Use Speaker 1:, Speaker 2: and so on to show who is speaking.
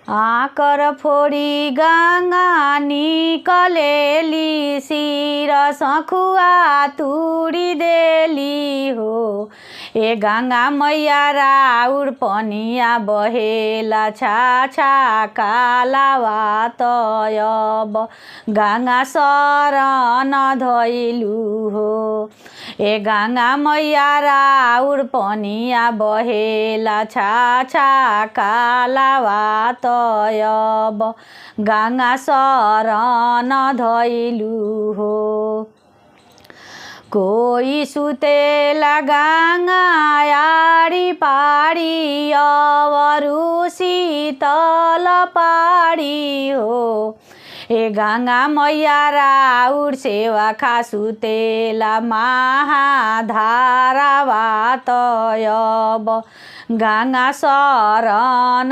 Speaker 1: आकर फोडी गंगा निकलेली शिर सखुआ तुरी देली हो। ए गंगा मैया राउर पनिया बहेला छाछा कालावा तयब गंगा शरण धइलु हो। ए गंगा मैया राउर पनिया बहेला छाछा कालावा तयब गंगा शरण धइलु हो। कोई सुतेला गंगा यारी पारी अवरु शीतल पारी हो। ए गंगा मैया राउर सेवा खासुतेला महाधारावा तयब गंगा शरण